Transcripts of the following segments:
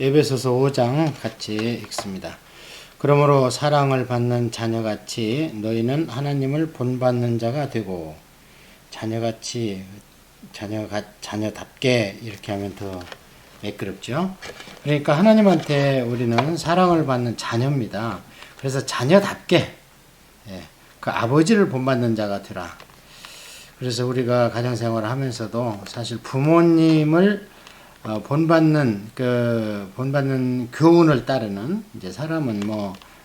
에베소서 5장 같이 읽습니다. 그러므로 사랑을 받는 자녀같이 너희는 하나님을 본받는 자가 되고, 자녀같이, 자녀답게 이렇게 하면 더 매끄럽죠. 그러니까 하나님한테 우리는 사랑을 받는 자녀입니다. 그래서 자녀답게 그 아버지를 본받는 자가 되라. 그래서 우리가 가정생활을 하면서도 사실 부모님을 본받는 교훈을 따르는, 이제 사람은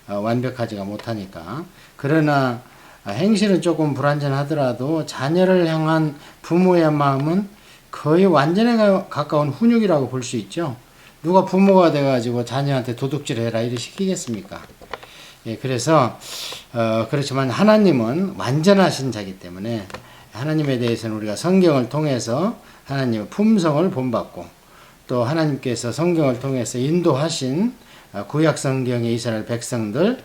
완벽하지가 못하니까, 그러나 행실은 조금 불완전하더라도 자녀를 향한 부모의 마음은 거의 완전에 가까운 훈육이라고 볼 수 있죠. 누가 부모가 돼가지고 자녀한테 도둑질 해라 이리 시키겠습니까? 그래서 그렇지만 하나님은 완전하신 자이기 때문에 하나님에 대해서는 우리가 성경을 통해서 하나님의 품성을 본받고, 또 하나님께서 성경을 통해서 인도하신 구약 성경의 이스라엘 백성들,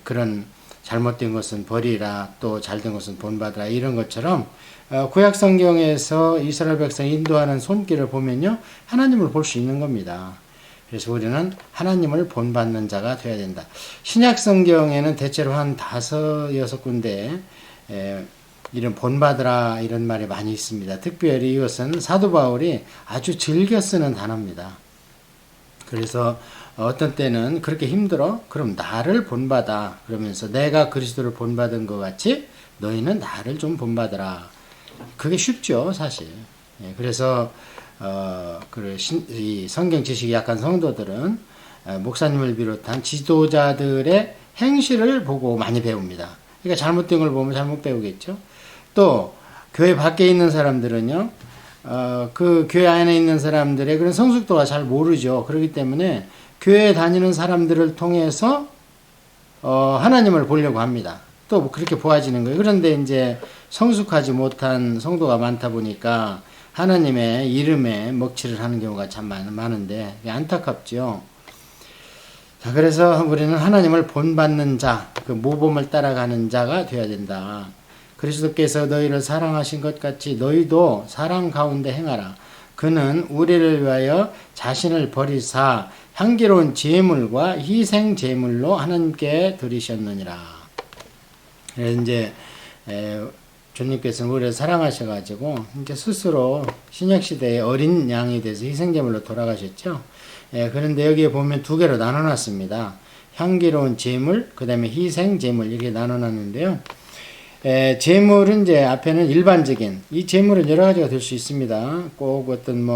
그런 잘못된 것은 버리라, 또 잘된 것은 본받으라, 이런 것처럼 구약 성경에서 이스라엘 백성 인도하는 손길을 보면요, 하나님을 볼 수 있는 겁니다. 그래서 우리는 하나님을 본받는 자가 되어야 된다. 신약 성경에는 대체로 한 5-6군데 이런 본받으라 이런 말이 많이 있습니다. 특별히 이것은 사도 바울이 아주 즐겨 쓰는 단어입니다. 그래서 어떤 때는 그렇게 힘들어? 그럼 나를 본받아. 그러면서 내가 그리스도를 본받은 것 같이 너희는 나를 좀 본받으라. 그게 쉽죠, 사실. 그래서 이 성경 지식이 약한 성도들은 목사님을 비롯한 지도자들의 행실을 보고 많이 배웁니다. 그러니까 잘못된 걸 보면 잘못 배우겠죠. 또 교회 밖에 있는 사람들은요, 그 교회 안에 있는 사람들의 그런 성숙도가 잘 모르죠. 그렇기 때문에 교회에 다니는 사람들을 통해서 하나님을 보려고 합니다. 또 그렇게 보아지는 거예요. 그런데 이제 성숙하지 못한 성도가 많다 보니까 하나님의 이름에 먹칠을 하는 경우가 참 많은데 안타깝죠. 자, 그래서 우리는 하나님을 본받는 자, 그 모범을 따라가는 자가 되어야 된다. 그리스도께서 너희를 사랑하신 것 같이 너희도 사랑 가운데 행하라. 그는 우리를 위하여 자신을 버리사 향기로운 제물과 희생 제물로 하나님께 드리셨느니라. 그래서 이제 주님께서는 우리를 사랑하셔가지고 이제 스스로 신약 시대의 어린 양이 돼서 희생 제물로 돌아가셨죠. 그런데 여기에 보면 두 개로 나눠놨습니다. 향기로운 제물, 그 다음에 희생 제물, 이렇게 나눠놨는데요. 제물은 이제 앞에는 일반적인, 이 제물은 여러 가지가 될 수 있습니다. 꼭 어떤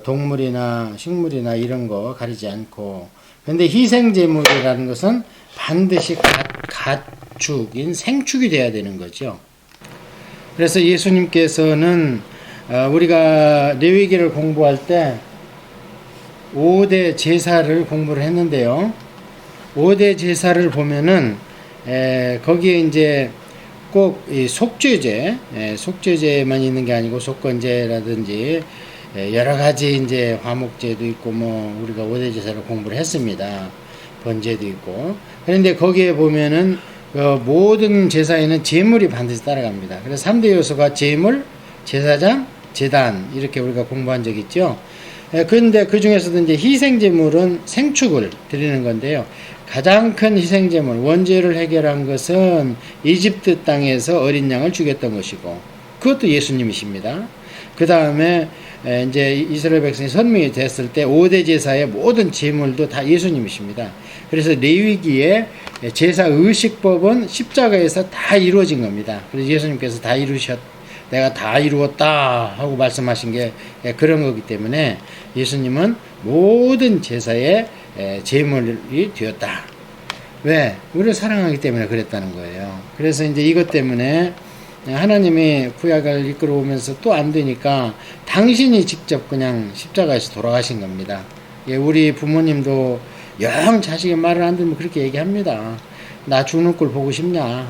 동물이나 식물이나 이런 거 가리지 않고. 근데 희생 제물이라는 것은 반드시 가축인 생축이 돼야 되는 거죠. 그래서 예수님께서는 우리가 레위기를 공부할 때 5대 제사를 공부를 했는데요. 5대 제사를 보면은 거기에 이제 꼭 이 속죄제만 있는 게 아니고 속건제라든지 여러 가지 이제 화목제도 있고 우리가 5대 제사를 공부를 했습니다. 번제도 있고. 그런데 거기에 보면은 모든 제사에는 제물이 반드시 따라갑니다. 그래서 3대 요소가 제물, 제사장, 제단, 이렇게 우리가 공부한 적 있죠. 그런데 그 중에서도 이제 희생제물은 생축을 드리는 건데요. 가장 큰 희생제물, 원죄를 해결한 것은 이집트 땅에서 어린 양을 죽였던 것이고, 그것도 예수님이십니다. 그 다음에 이제 이스라엘 백성이 선민이 됐을 때 5대 제사의 모든 제물도 다 예수님이십니다. 그래서 레위기에 제사 의식법은 십자가에서 다 이루어진 겁니다. 그래서 예수님께서 내가 다 이루었다 하고 말씀하신 게 그런 거기 때문에 예수님은 모든 제사의 제물이 되었다. 왜? 우리를 사랑하기 때문에 그랬다는 거예요. 그래서 이제 이것 때문에 하나님이 구약을 이끌어오면서 또 안 되니까 당신이 직접 그냥 십자가에서 돌아가신 겁니다. 우리 부모님도 영 자식의 말을 안 들으면 그렇게 얘기합니다. 나 죽는 꼴 보고 싶냐.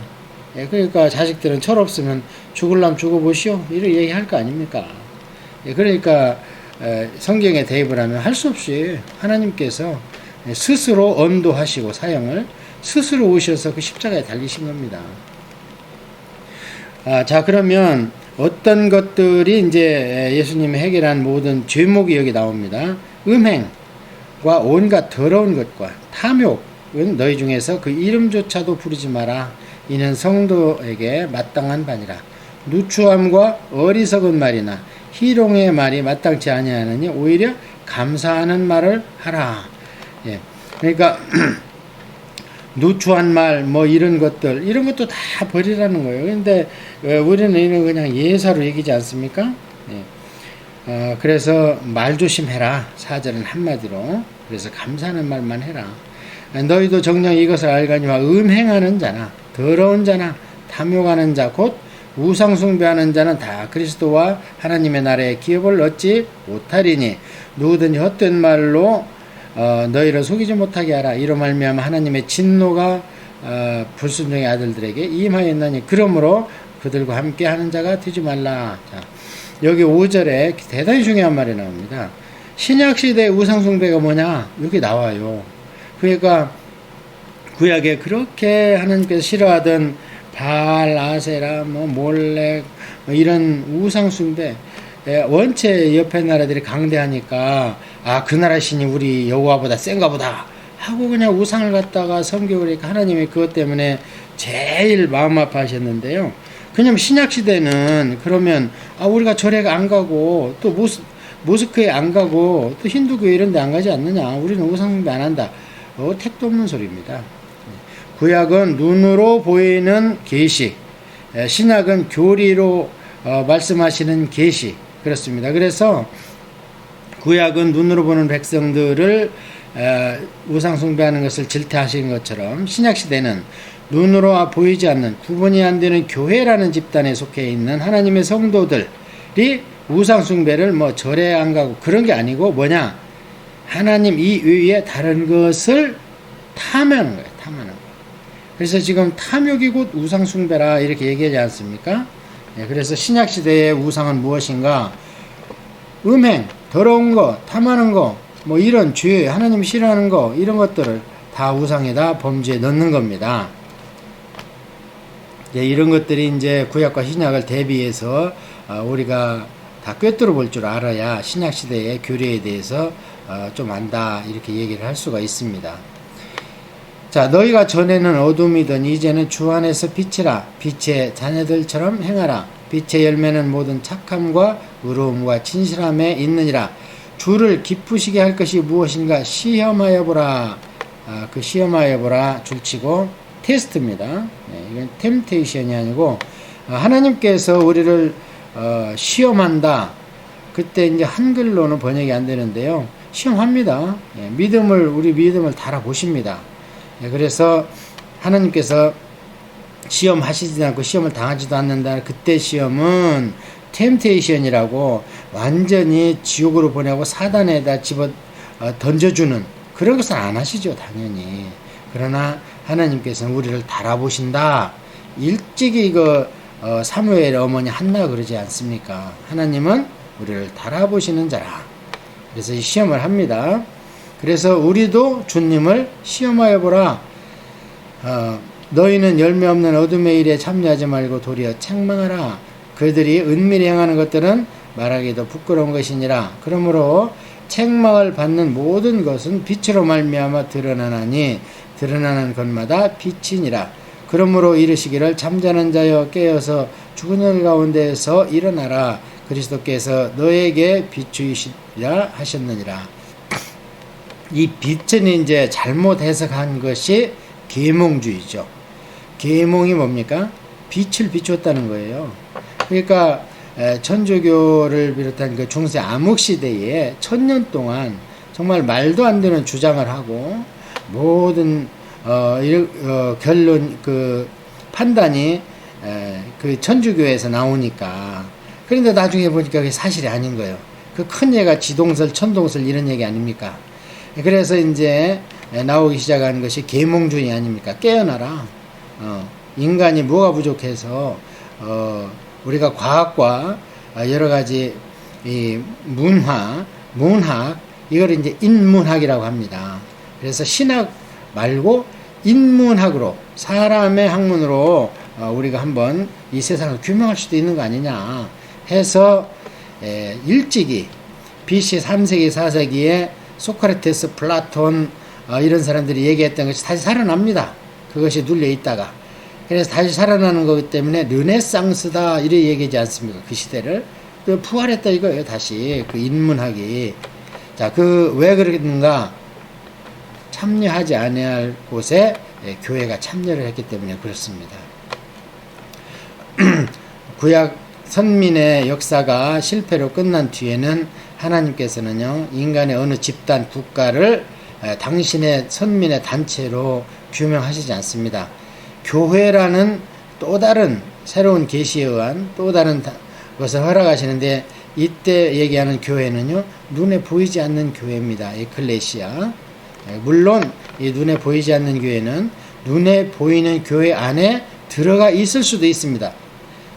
그러니까 자식들은 철없으면 죽을라면 죽어보시오. 이렇게 얘기할 거 아닙니까? 그러니까 성경에 대입을 하면 할 수 없이 하나님께서 스스로 언도하시고 사형을 스스로 오셔서 그 십자가에 달리신 겁니다. 자, 그러면 어떤 것들이 이제 예수님이 해결한 모든 죄목이 여기 나옵니다. 음행. 온갖 더러운 것과 탐욕은 너희 중에서 그 이름조차도 부르지 마라. 이는 성도에게 마땅한 바니라. 누추함과 어리석은 말이나 희롱의 말이 마땅치 아니하느니 오히려 감사하는 말을 하라. 예. 그러니까 누추한 말 이런 것도 다 버리라는 거예요. 근데 우리는 이런 그냥 예사로 얘기지 않습니까? 예. 그래서 말 조심해라. 4절은 한마디로 그래서 감사하는 말만 해라. 너희도 정녕 이것을 알거니와 음행하는 자나 더러운 자나 탐욕하는 자 곧 우상 숭배하는 자는 다 그리스도와 하나님의 나라의 기업을 얻지 못하리니 누구든지 헛된 말로 너희를 속이지 못하게 하라. 이로 말미암아 하나님의 진노가 불순종의 아들들에게 임하였나니 그러므로 그들과 함께 하는 자가 되지 말라. 자, 여기 5절에 대단히 중요한 말이 나옵니다. 신약시대의 우상숭배가 뭐냐? 여기 나와요. 그러니까 구약에 그렇게 하나님께서 싫어하던 바알, 아세라, 몰렉 이런 우상숭배, 원체 옆에 나라들이 강대하니까 그 나라 신이 우리 여호와보다 센가 보다 하고 그냥 우상을 갖다가 섬기고 그러니까 하나님이 그것 때문에 제일 마음 아파하셨는데요. 그냥 신약시대는 그러면 우리가 절에 안 가고 또 모스크에 안 가고 또 힌두교회 이런 데 안 가지 않느냐, 우리는 우상숭배 안 한다, 택도 없는 소리입니다. 구약은 눈으로 보이는 계시, 신약은 교리로 말씀하시는 계시, 그렇습니다. 그래서 구약은 눈으로 보는 백성들을 우상숭배하는 것을 질타하신 것처럼 신약시대는 눈으로 보이지 않는 구분이 안 되는 교회라는 집단에 속해 있는 하나님의 성도들이 우상숭배를 절에 안 가고 그런 게 아니고 뭐냐, 하나님 이외에 다른 것을 탐하는 거예요. 탐하는 거. 그래서 지금 탐욕이 곧 우상숭배라 이렇게 얘기하지 않습니까? 그래서 신약시대의 우상은 무엇인가? 음행, 더러운 거, 탐하는 거, 이런 죄, 하나님 싫어하는 거, 이런 것들을 다 우상에다 범죄에 넣는 겁니다. 이런 것들이 이제 구약과 신약을 대비해서 우리가 다 꿰뚫어 볼 줄 알아야 신약시대의 교리에 대해서 좀 안다, 이렇게 얘기를 할 수가 있습니다. 자, 너희가 전에는 어둠이던 이제는 주 안에서 빛이라. 빛의 자녀들처럼 행하라. 빛의 열매는 모든 착함과 의로움과 진실함에 있느니라. 주를 기쁘시게 할 것이 무엇인가 시험하여 보라. 그 시험하여 보라 줄치고 테스트입니다. 이건 템테이션이 아니고 하나님께서 우리를 시험한다. 그때 이제 한글로는 번역이 안 되는데요. 시험합니다. 우리 믿음을 달아보십니다. 그래서 하나님께서 시험하시지 않고 시험을 당하지도 않는다. 그때 시험은 템테이션이라고 완전히 지옥으로 보내고 사단에다 집어 던져주는 그런 것은 안 하시죠, 당연히. 그러나 하나님께서는 우리를 달아보신다. 일찍이 사무엘의 어머니 한나가 그러지 않습니까? 하나님은 우리를 달아보시는 자라. 그래서 이 시험을 합니다. 그래서 우리도 주님을 시험하여 보라. 너희는 열매 없는 어둠의 일에 참여하지 말고 도리어 책망하라. 그들이 은밀히 행하는 것들은 말하기도 부끄러운 것이니라. 그러므로 책망을 받는 모든 것은 빛으로 말미암아 드러나나니 드러나는 것마다 빛이니라. 그러므로 이르시기를 잠자는 자여 깨어서 죽은 일 가운데에서 일어나라. 그리스도께서 너에게 비추이시라 하셨느니라. 이 빛은 이제 잘못 해석한 것이 계몽주의죠. 계몽이 뭡니까? 빛을 비추었다는 거예요. 그러니까 천주교를 비롯한 그 중세 암흑시대에 1000년 동안 정말 말도 안 되는 주장을 하고 모든 결론 판단이 그 천주교에서 나오니까, 그런데 나중에 보니까 그게 사실이 아닌 거예요. 그 큰 얘가 지동설, 천동설 이런 얘기 아닙니까? 그래서 이제 나오기 시작하는 것이 계몽주의 아닙니까? 깨어나라. 인간이 뭐가 부족해서 우리가 과학과 여러 가지 이 문학 이걸 이제 인문학이라고 합니다. 그래서 신학 말고 인문학으로, 사람의 학문으로 우리가 한번 이 세상을 규명할 수도 있는 거 아니냐 해서 일찍이 BC 3세기 4세기에 소크라테스, 플라톤 이런 사람들이 얘기했던 것이 다시 살아납니다. 그것이 눌려 있다가. 그래서 다시 살아나는 거기 때문에 르네상스다 이렇게 얘기하지 않습니까? 그 시대를 부활했다 이거예요. 다시 그 인문학이. 자, 그 왜 그랬는가? 참여하지 아니할 곳에 교회가 참여를 했기 때문에 그렇습니다. 구약 선민의 역사가 실패로 끝난 뒤에는 하나님께서는요, 인간의 어느 집단, 국가를 당신의 선민의 단체로 규명하시지 않습니다. 교회라는 또 다른 새로운 계시에 의한 또 다른 것을 허락하시는데, 이때 얘기하는 교회는요, 눈에 보이지 않는 교회입니다. 에클레시아. 물론 이 눈에 보이지 않는 교회는 눈에 보이는 교회 안에 들어가 있을 수도 있습니다.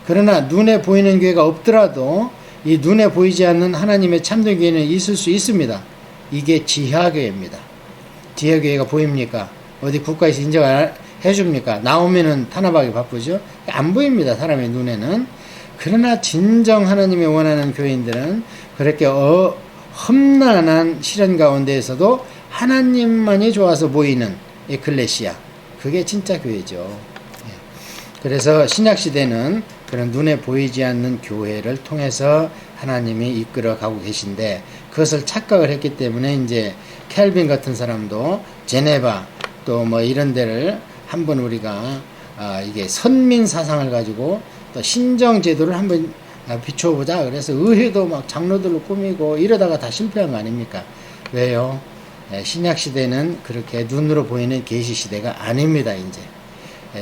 그러나 눈에 보이는 교회가 없더라도 이 눈에 보이지 않는 하나님의 참된 교회는 있을 수 있습니다. 이게 지하교회입니다. 지하교회가 보입니까? 어디 국가에서 인정을 해줍니까? 나오면은 탄압하기 바쁘죠? 안 보입니다. 사람의 눈에는. 그러나 진정 하나님이 원하는 교인들은 그렇게 험난한 시련 가운데에서도 하나님만이 좋아서 보이는 에클레시아. 그게 진짜 교회죠. 그래서 신약시대는 그런 눈에 보이지 않는 교회를 통해서 하나님이 이끌어 가고 계신데, 그것을 착각을 했기 때문에 이제 켈빈 같은 사람도 제네바 또 뭐 이런 데를 한번 우리가 이게 선민 사상을 가지고 또 신정 제도를 한번 비춰보자. 그래서 의회도 막 장로들로 꾸미고 이러다가 다 실패한 거 아닙니까? 왜요? 신약 시대는 그렇게 눈으로 보이는 계시 시대가 아닙니다. 이제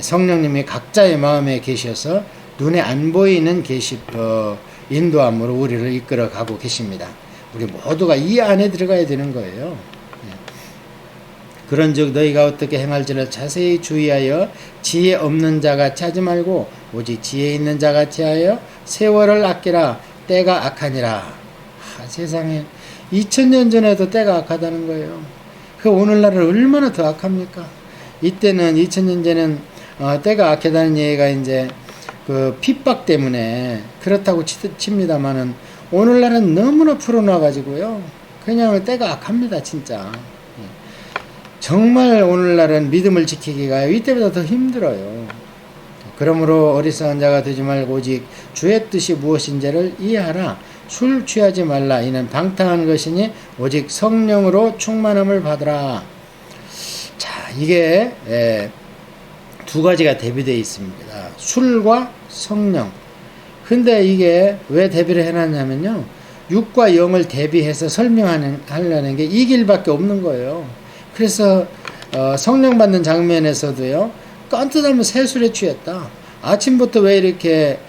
성령님이 각자의 마음에 계셔서 눈에 안 보이는 계시 인도함으로 우리를 이끌어 가고 계십니다. 우리 모두가 이 안에 들어가야 되는 거예요. 그런즉 너희가 어떻게 행할지를 자세히 주의하여 지혜 없는 자같이 하지 말고 오직 지혜 있는 자같이 하여 세월을 아끼라. 때가 악하니라. 세상에 2000년 전에도 때가 악하다는 거예요. 그 오늘날은 얼마나 더 악합니까? 이때는 2000년 전에는 때가 악하다는 얘기가 이제 그 핍박 때문에 그렇다고 칩니다만은 오늘날은 너무나 풀어놔가지고요. 그냥 때가 악합니다, 진짜. 정말 오늘날은 믿음을 지키기가 이때보다 더 힘들어요. 그러므로 어리석은 자가 되지 말고 오직 주의 뜻이 무엇인지를 이해하라. 술 취하지 말라. 이는 방탕한 것이니 오직 성령으로 충만함을 받으라. 자, 이게 두 가지가 대비되어 있습니다. 술과 성령. 근데 이게 왜 대비를 해놨냐면요, 육과 영을 대비해서 설명하려는 게 이 길밖에 없는 거예요. 그래서 성령 받는 장면에서도요, 깜깜하면 새술에 취했다. 아침부터 왜 이렇게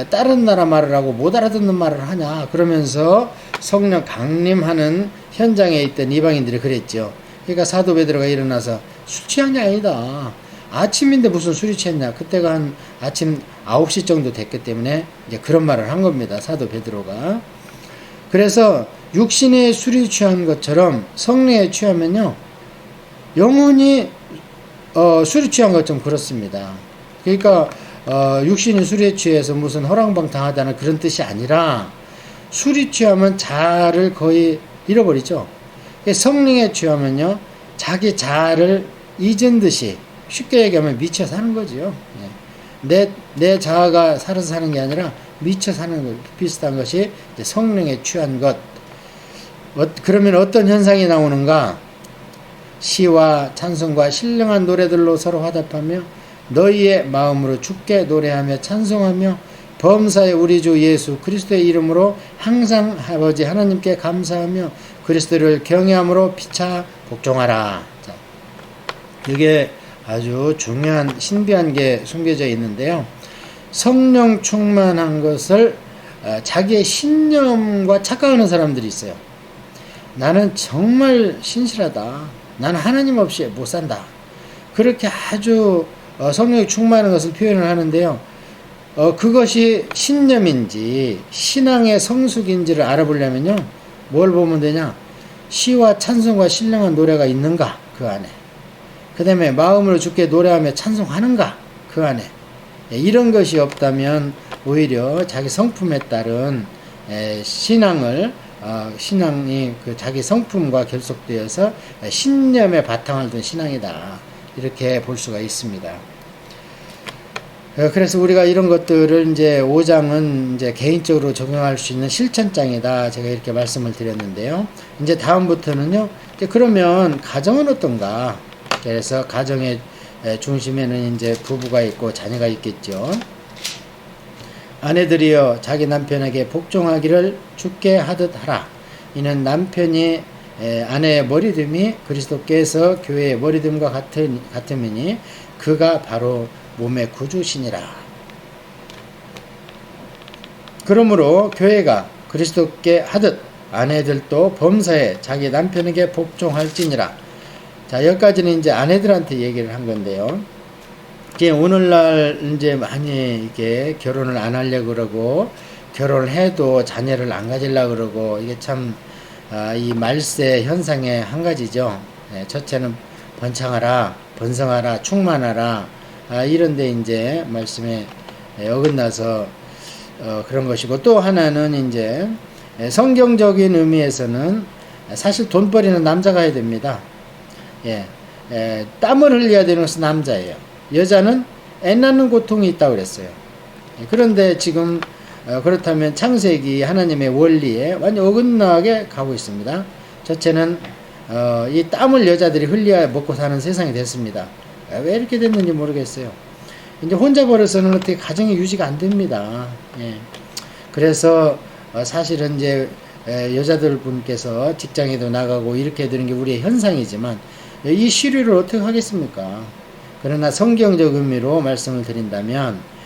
다른 나라 말을 하고 못 알아듣는 말을 하냐, 그러면서 성령 강림하는 현장에 있던 이방인들이 그랬죠. 그러니까 사도 베드로가 일어나서 술 취한 게 아니다. 아침인데 무슨 술이 취했냐. 그때가 한 아침 9시 정도 됐기 때문에 이제 그런 말을 한 겁니다. 사도 베드로가. 그래서 육신의 술이 취한 것처럼 성령에 취하면요, 영혼이 술이 취한 것처럼 그렇습니다. 그러니까 육신이 술에 취해서 무슨 허랑방탕하다는 그런 뜻이 아니라, 술이 취하면 자아를 거의 잃어버리죠. 성령에 취하면요, 자기 자아를 잊은 듯이, 쉽게 얘기하면 미쳐 사는 거죠. 내 자아가 살아서 사는 게 아니라 미쳐 사는 것, 비슷한 것이 성령에 취한 것. 그러면 어떤 현상이 나오는가? 시와 찬송과 신령한 노래들로 서로 화답하며 너희의 마음으로 주께 노래하며 찬송하며 범사의 우리 주 예수 그리스도의 이름으로 항상 아버지 하나님께 감사하며 그리스도를 경외함으로 피차 복종하라. 자, 이게 아주 중요한 신비한 게 숨겨져 있는데요. 성령 충만한 것을 자기의 신념과 착각하는 사람들이 있어요. 나는 정말 신실하다. 나는 하나님 없이 못 산다. 그렇게 아주 성령이 충만한 것을 표현을 하는데요. 그것이 신념인지 신앙의 성숙인지를 알아보려면요, 뭘 보면 되냐? 시와 찬송과 신령한 노래가 있는가? 그 안에. 그 다음에 마음으로 주께 노래하며 찬송하는가? 그 안에. 이런 것이 없다면 오히려 자기 성품에 따른 신앙을 신앙이 그 자기 성품과 결속되어서 신념의 바탕을 둔 신앙이다. 이렇게 볼 수가 있습니다. 그래서 우리가 이런 것들을 이제 5장은 이제 개인적으로 적용할 수 있는 실천장이다. 제가 이렇게 말씀을 드렸는데요. 이제 다음부터는요. 이제 그러면 가정은 어떤가? 그래서 가정의 중심에는 이제 부부가 있고 자녀가 있겠죠. 아내들이여 자기 남편에게 복종하기를 주께 하듯 하라. 이는 남편이 아내의 머리듬이 그리스도께서 교회의 머리듬과 같음이니 그가 바로 몸의 구주시니라. 그러므로 교회가 그리스도께 하듯 아내들도 범사에 자기 남편에게 복종할지니라. 자, 여기까지는 이제 아내들한테 얘기를 한 건데요. 이게 오늘날 이제 많이 이게 결혼을 안 하려고 그러고 결혼을 해도 자녀를 안 가지려고 그러고 이게 참 이 말세 현상의 한 가지죠. 첫째는 번창하라, 번성하라, 충만하라. 이런데 이제 말씀에 어긋나서 그런 것이고 또 하나는 이제 성경적인 의미에서는 사실 돈벌이는 남자가 해야 됩니다. 땀을 흘려야 되는 것은 남자예요. 여자는 애 낳는 고통이 있다고 그랬어요. 그런데 지금 그렇다면 창세기 하나님의 원리에 완전 어긋나게 가고 있습니다. 첫째는 이 땀을 여자들이 흘려야 먹고 사는 세상이 됐습니다. 왜 이렇게 됐는지 모르겠어요. 이제 혼자 벌어서는 어떻게 가정이 유지가 안 됩니다. 그래서 사실은 이제 여자들 분께서 직장에도 나가고 이렇게 되는 게 우리의 현상이지만 이 시류를 어떻게 하겠습니까? 그러나 성경적 의미로 말씀을 드린다면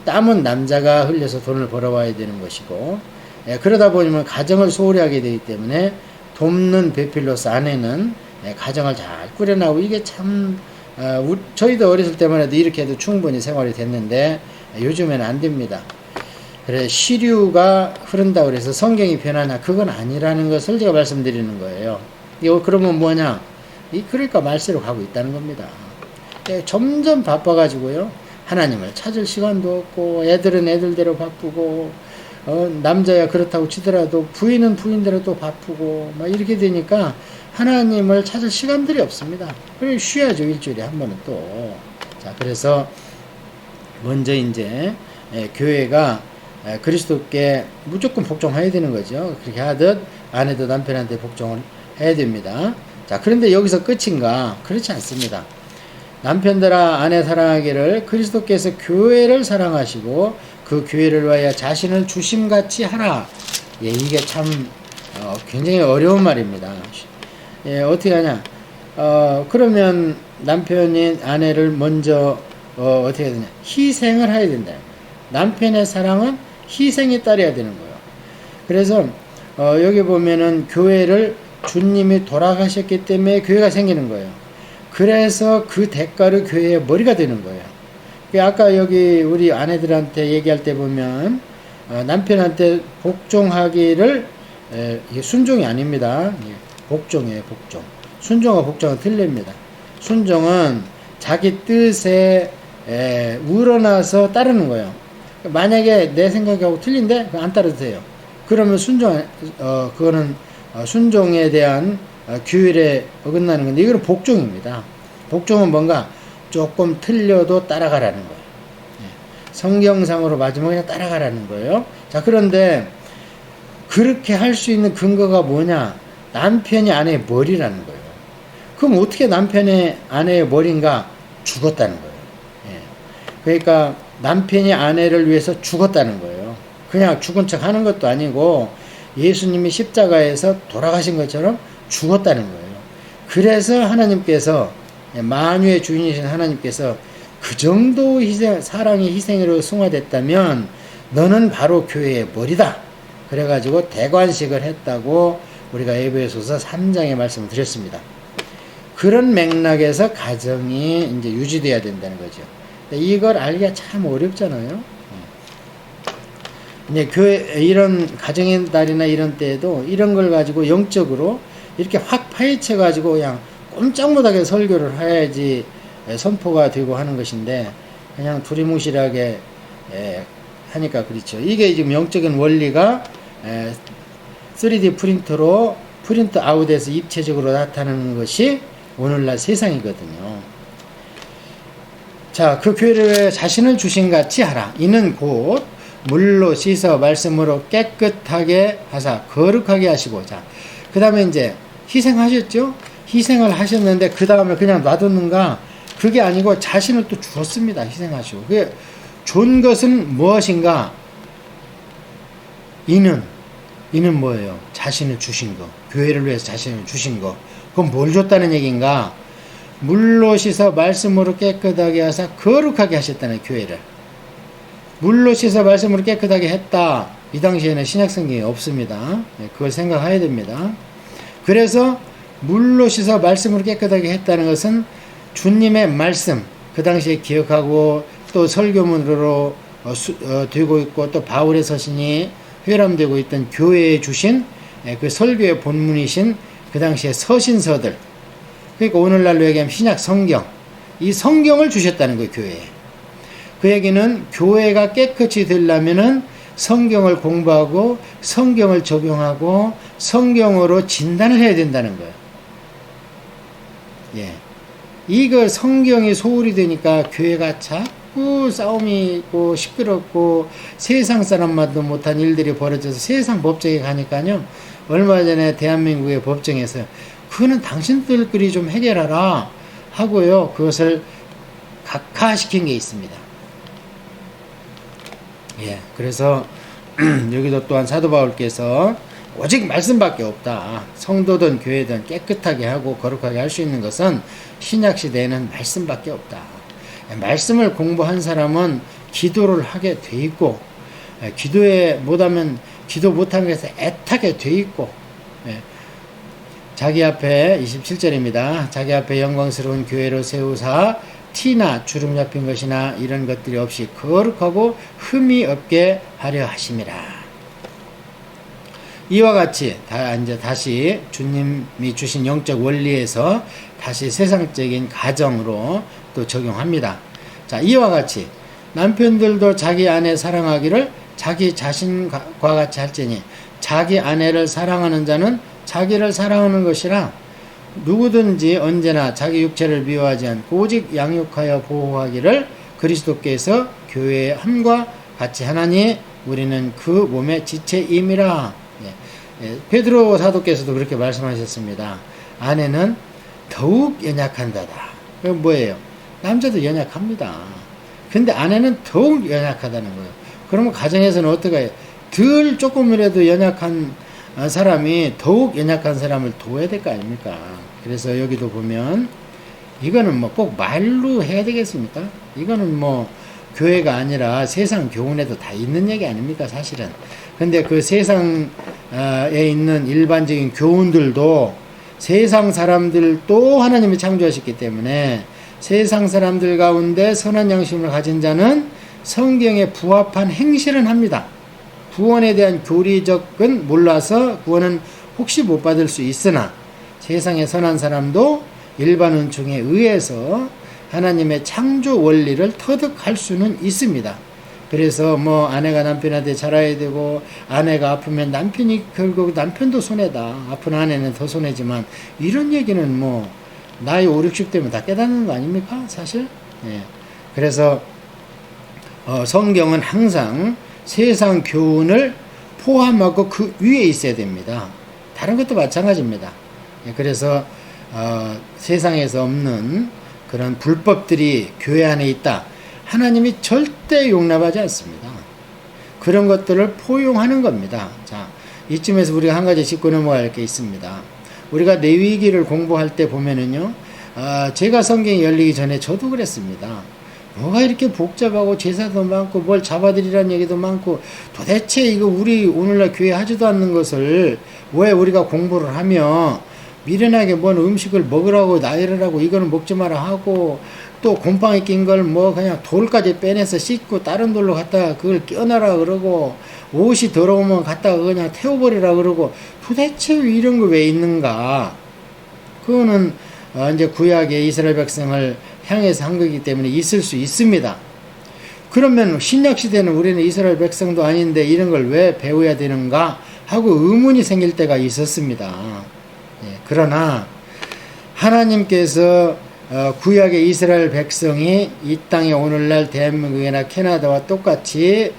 땀은 남자가 흘려서 돈을 벌어와야 되는 것이고 그러다 보면 가정을 소홀히 하게 되기 때문에 돕는 배필로서 아내는 가정을 잘 꾸려나가고 이게 참 저희도 어렸을 때만 해도 이렇게 해도 충분히 생활이 됐는데 요즘에는 안 됩니다. 그래 시류가 흐른다고 그래서 성경이 변하냐 그건 아니라는 것을 제가 말씀드리는 거예요. 이거 그러면 뭐냐? 그러니까 말세로 가고 있다는 겁니다. 점점 바빠가지고요. 하나님을 찾을 시간도 없고 애들은 애들대로 바쁘고 남자야 그렇다고 치더라도 부인은 부인대로 또 바쁘고 막 이렇게 되니까 하나님을 찾을 시간들이 없습니다. 그래 쉬어야죠. 일주일에 한 번은 또. 자 그래서 먼저 이제 교회가 그리스도께 무조건 복종해야 되는 거죠. 그렇게 하듯 아내도 남편한테 복종을 해야 됩니다. 자 그런데 여기서 끝인가? 그렇지 않습니다. 남편들아 아내 사랑하기를 그리스도께서 교회를 사랑하시고 그 교회를 위하여 자신을 주심같이 하라. 이게 참 굉장히 어려운 말입니다. 어떻게 하냐? 그러면 남편이 아내를 먼저 어떻게 해야 되냐? 희생을 해야 된다. 남편의 사랑은 희생에 따라야 되는 거예요. 그래서 여기 보면은 교회를 주님이 돌아가셨기 때문에 교회가 생기는 거예요. 그래서 그 대가로 교회의 머리가 되는 거예요. 아까 여기 우리 아내들한테 얘기할 때 보면 남편한테 복종하기를 이게 순종이 아닙니다. 복종이에요. 복종. 순종과 복종은 틀립니다. 순종은 자기 뜻에 우러나서 따르는 거예요. 만약에 내 생각하고 틀린데 안 따라도 돼요. 그러면 그거는 순종에 대한 규율에 어긋나는 건데 이거는 복종입니다. 복종은 뭔가 조금 틀려도 따라가라는 거예요. 성경상으로 맞으면 그냥 따라가라는 거예요. 자 그런데 그렇게 할 수 있는 근거가 뭐냐? 남편이 아내의 머리라는 거예요. 그럼 어떻게 남편의 아내의 머리인가? 죽었다는 거예요. 그러니까 남편이 아내를 위해서 죽었다는 거예요. 그냥 죽은 척 하는 것도 아니고 예수님이 십자가에서 돌아가신 것처럼 죽었다는 거예요. 그래서 하나님께서 만유의 주인이신 하나님께서 그 정도 사랑이 희생으로 승화됐다면 너는 바로 교회의 머리다. 그래가지고 대관식을 했다고 우리가 에베소서 3장에 말씀을 드렸습니다. 그런 맥락에서 가정이 이제 유지돼야 된다는 거죠. 이걸 알기가 참 어렵잖아요. 이제 교회 이런 가정의 날이나 이런 때에도 이런 걸 가지고 영적으로 이렇게 확 파헤쳐 가지고 그냥 꼼짝 못하게 설교를 해야지 선포가 되고 하는 것인데 그냥 두리뭉실하게 하니까 그렇죠. 이게 지금 영적인 원리가 3D 프린터로 프린트 아웃해서 입체적으로 나타나는 것이 오늘날 세상이거든요. 자, 그 교회를 자신을 주신같이 하라. 이는 곧 물로 씻어 말씀으로 깨끗하게 하사 거룩하게 하시고. 자, 그 다음에 이제 희생하셨죠? 희생을 하셨는데 그 다음에 그냥 놔뒀는가? 그게 아니고 자신을 또 주었습니다. 희생하시고. 그게 준 것은 무엇인가? 이는 뭐예요? 자신을 주신 거. 교회를 위해서 자신을 주신 거. 그럼 뭘 줬다는 얘기인가? 물로 씻어 말씀으로 깨끗하게 하사 거룩하게 하셨다는 교회를. 물로 씻어 말씀으로 깨끗하게 했다. 이 당시에는 신약성경이 없습니다. 그걸 생각해야 됩니다. 그래서 물로 씻어 말씀으로 깨끗하게 했다는 것은 주님의 말씀, 그 당시에 기억하고 또 설교문으로 되고 있고 또 바울의 서신이 회람되고 있던 교회에 주신 그 설교의 본문이신 그 당시의 서신서들, 그러니까 오늘날로 얘기하면 신약 성경, 이 성경을 주셨다는 거예요. 교회에. 그 얘기는 교회가 깨끗이 되려면은 성경을 공부하고 성경을 적용하고 성경으로 진단을 해야 된다는 거예요. 예. 이거 성경이 소홀히 되니까 교회가 자꾸 싸움이 있고 시끄럽고 세상 사람만도 못한 일들이 벌어져서 세상 법정에 가니까요. 얼마 전에 대한민국의 법정에서 그거는 당신들끼리 좀 해결하라 하고요. 그것을 각하시킨 게 있습니다. 예. 그래서 여기도 또한 사도 바울께서 오직 말씀밖에 없다. 성도든 교회든 깨끗하게 하고 거룩하게 할 수 있는 것은 신약시대에는 말씀밖에 없다. 말씀을 공부한 사람은 기도를 하게 돼 있고, 기도에 못하면 기도 못하는 것에 애타게 돼 있고, 자기 앞에 27절입니다. 자기 앞에 영광스러운 교회로 세우사 티나 주름 잡힌 것이나 이런 것들이 없이 거룩하고 흠이 없게 하려 하심이라. 이와 같이 이제 다시 주님이 주신 영적 원리에서 다시 세상적인 가정으로 또 적용합니다. 자, 이와 같이 남편들도 자기 아내 사랑하기를 자기 자신과 같이 할지니 자기 아내를 사랑하는 자는 자기를 사랑하는 것이라. 누구든지 언제나 자기 육체를 미워하지 않고 오직 양육하여 보호하기를 그리스도께서 교회의 함과 같이 하나니 우리는 그 몸의 지체임이라. 베드로 사도께서도 그렇게 말씀하셨습니다. 아내는 더욱 연약한다다. 그건 뭐예요? 남자도 연약합니다. 근데 아내는 더욱 연약하다는 거예요. 그러면 가정에서는 어떻게 해요? 덜 조금이라도 연약한 사람이 더욱 연약한 사람을 도와야 될 거 아닙니까? 그래서 여기도 보면 이거는 뭐 꼭 말로 해야 되겠습니까? 이거는 뭐 교회가 아니라 세상 교훈에도 다 있는 얘기 아닙니까? 사실은. 근데 그 세상에 있는 일반적인 교훈들도 세상 사람들도 하나님이 창조하셨기 때문에 세상 사람들 가운데 선한 양심을 가진 자는 성경에 부합한 행실은 합니다. 구원에 대한 교리적은 몰라서 구원은 혹시 못 받을 수 있으나 세상의 선한 사람도 일반 은총에 의해서 하나님의 창조 원리를 터득할 수는 있습니다. 그래서 뭐 아내가 남편한테 잘해야 되고 아내가 아프면 남편이 결국 남편도 손해다. 아픈 아내는 더 손해지만 이런 얘기는 뭐 나이 5, 60대면 다 깨닫는 거 아닙니까? 사실. 예. 그래서 성경은 항상 세상 교훈을 포함하고 그 위에 있어야 됩니다. 다른 것도 마찬가지입니다. 예. 그래서 세상에서 없는 그런 불법들이 교회 안에 있다. 하나님이 절대 용납하지 않습니다. 그런 것들을 포용하는 겁니다. 자, 이쯤에서 우리가 한 가지 짚고 넘어갈 게 있습니다. 우리가 레위기를 공부할 때 보면은요, 제가 성경이 열리기 전에 저도 그랬습니다. 뭐가 이렇게 복잡하고 제사도 많고 뭘 잡아들이라는 얘기도 많고 도대체 이거 우리 오늘날 교회 하지도 않는 것을 왜 우리가 공부를 하며 미련하게 뭔 음식을 먹으라고 나열을 하고 이거는 먹지 마라 하고 또 곰팡이 낀 걸 뭐 그냥 돌까지 빼내서 씻고 다른 돌로 갖다가 그걸 껴놔라 그러고 옷이 더러우면 갖다가 그냥 태워버리라 그러고 도대체 이런 거 왜 있는가? 그거는 이제 구약의 이스라엘 백성을 향해서 한 거기 때문에 있을 수 있습니다. 그러면 신약 시대는 우리는 이스라엘 백성도 아닌데 이런 걸 왜 배워야 되는가 하고 의문이 생길 때가 있었습니다. 예, 그러나 하나님께서 구약의 이스라엘 백성이 이 땅에 오늘날 대한민국이나 캐나다와 똑같이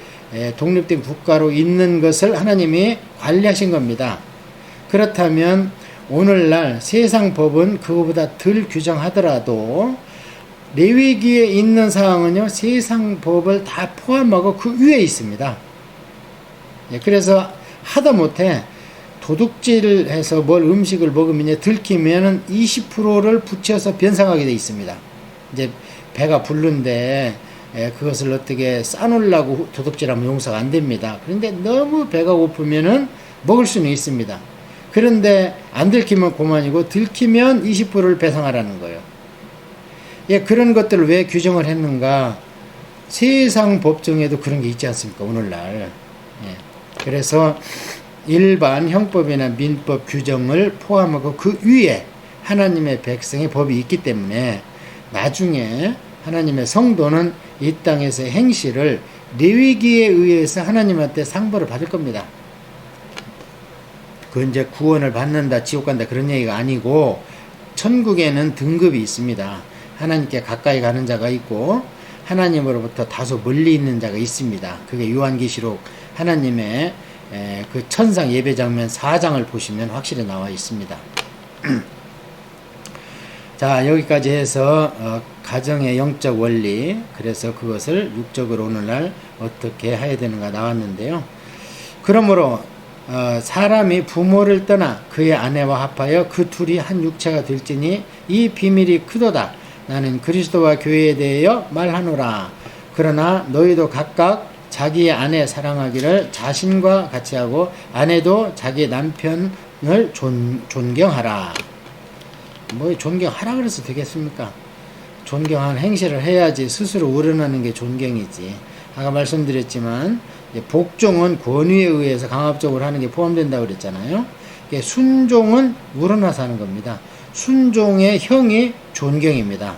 독립된 국가로 있는 것을 하나님이 관리하신 겁니다. 그렇다면 오늘날 세상 법은 그거보다 덜 규정하더라도 레위기에 있는 사항은요, 세상 법을 다 포함하고 그 위에 있습니다. 그래서 하다못해 도둑질을 해서 뭘 음식을 먹으면 들키면은 20%를 붙여서 변상하게 되어 있습니다. 이제 배가 부른데 그것을 어떻게 싸놓으려고 도둑질하면 용서가 안 됩니다. 그런데 너무 배가 고프면은 먹을 수는 있습니다. 그런데 안 들키면 그만이고 들키면 20%를 배상하라는 거예요. 예, 그런 것들을 왜 규정을 했는가? 세상 법정에도 그런 게 있지 않습니까? 오늘날. 예. 그래서 일반 형법이나 민법 규정을 포함하고 그 위에 하나님의 백성의 법이 있기 때문에 나중에 하나님의 성도는 이 땅에서의 행실을 레위기에 의해서 하나님한테 상벌을 받을 겁니다. 그 이제 구원을 받는다, 지옥 간다 그런 얘기가 아니고 천국에는 등급이 있습니다. 하나님께 가까이 가는 자가 있고 하나님으로부터 다소 멀리 있는 자가 있습니다. 그게 요한계시록 하나님의 그 천상 예배 장면 4장을 보시면 확실히 나와 있습니다. 자, 여기까지 해서 가정의 영적 원리, 그래서 그것을 육적으로 오늘날 어떻게 해야 되는가 나왔는데요. 그러므로 사람이 부모를 떠나 그의 아내와 합하여 그 둘이 한 육체가 될지니 이 비밀이 크도다. 나는 그리스도와 교회에 대하여 말하노라. 그러나 너희도 각각 자기의 아내 사랑하기를 자신과 같이 하고 아내도 자기 남편을 존경하라. 뭐 존경하라 그래서 되겠습니까? 존경하는 행실을 해야지 스스로 우러나는 게 존경이지. 아까 말씀드렸지만 복종은 권위에 의해서 강압적으로 하는 게 포함된다고 그랬잖아요. 순종은 우러나서 하는 겁니다. 순종의 형이 존경입니다.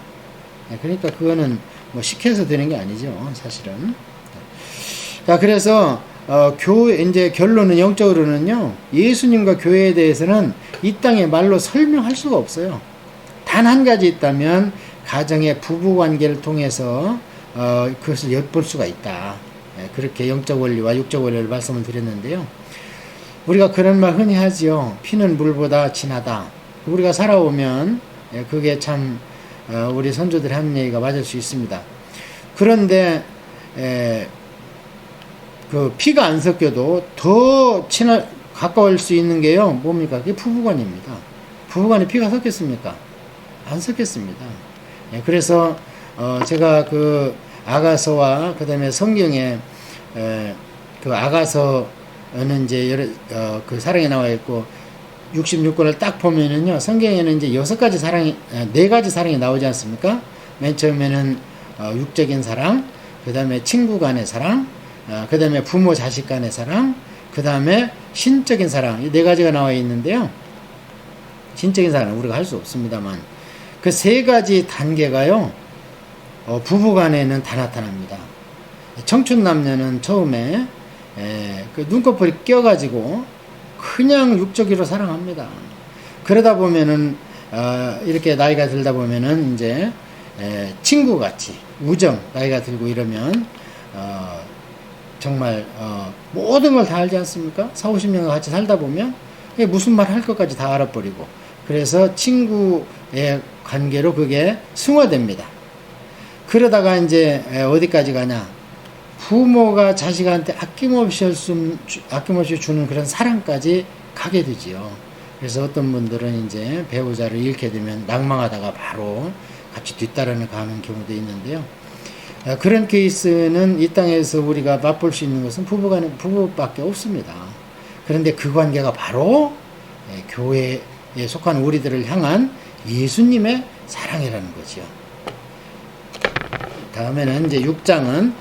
그러니까 그거는 뭐 시켜서 되는 게 아니죠, 사실은. 자, 그래서 교회 이제 결론은 영적으로는요, 예수님과 교회에 대해서는 이 땅에 말로 설명할 수가 없어요. 단 한 가지 있다면 가정의 부부 관계를 통해서 그것을 엿볼 수가 있다. 그렇게 영적 원리와 육적 원리를 말씀을 드렸는데요. 우리가 그런 말 흔히 하지요. 피는 물보다 진하다. 우리가 살아오면 그게 참 우리 선조들이 하는 얘기가 맞을 수 있습니다. 그런데 그 피가 안 섞여도 더 가까울 수 있는 게요, 뭡니까? 그게 부부간입니다. 부부간에 피가 섞였습니까? 안 섞였습니다. 그래서 제가 그 아가서와 그 다음에 성경에 그 아가서는 이제 그 사랑이 나와 있고 66권을 딱 보면은요, 성경에는 이제 6가지 사랑이, 4가지 사랑이 나오지 않습니까? 맨 처음에는 육적인 사랑, 그 다음에 친구 간의 사랑, 그 다음에 부모 자식 간의 사랑, 그 다음에 신적인 사랑, 이 4가지가 나와 있는데요. 신적인 사랑은 우리가 할 수 없습니다만 그 3가지 단계가요, 부부 간에는 다 나타납니다. 청춘 남녀는 처음에 그 눈꺼풀이 껴가지고 그냥 육적으로 사랑합니다. 그러다 보면은 이렇게 나이가 들다 보면은 이제 친구같이 우정, 나이가 들고 이러면 정말 모든 걸 다 알지 않습니까? 40-50년을 같이 살다 보면 무슨 말 할 것까지 다 알아버리고, 그래서 친구의 관계로 그게 승화됩니다. 그러다가 이제 어디까지 가냐? 부모가 자식한테 아낌없이 주는 그런 사랑까지 가게 되지요. 그래서 어떤 분들은 이제 배우자를 잃게 되면 낭망하다가 바로 같이 뒤따르는 가는 경우도 있는데요. 그런 케이스는 이 땅에서 우리가 맛볼 수 있는 것은 부부밖에 없습니다. 그런데 그 관계가 바로 교회에 속한 우리들을 향한 예수님의 사랑이라는 거죠. 다음에는 이제 6장은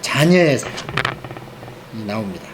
자녀의 사랑이 나옵니다.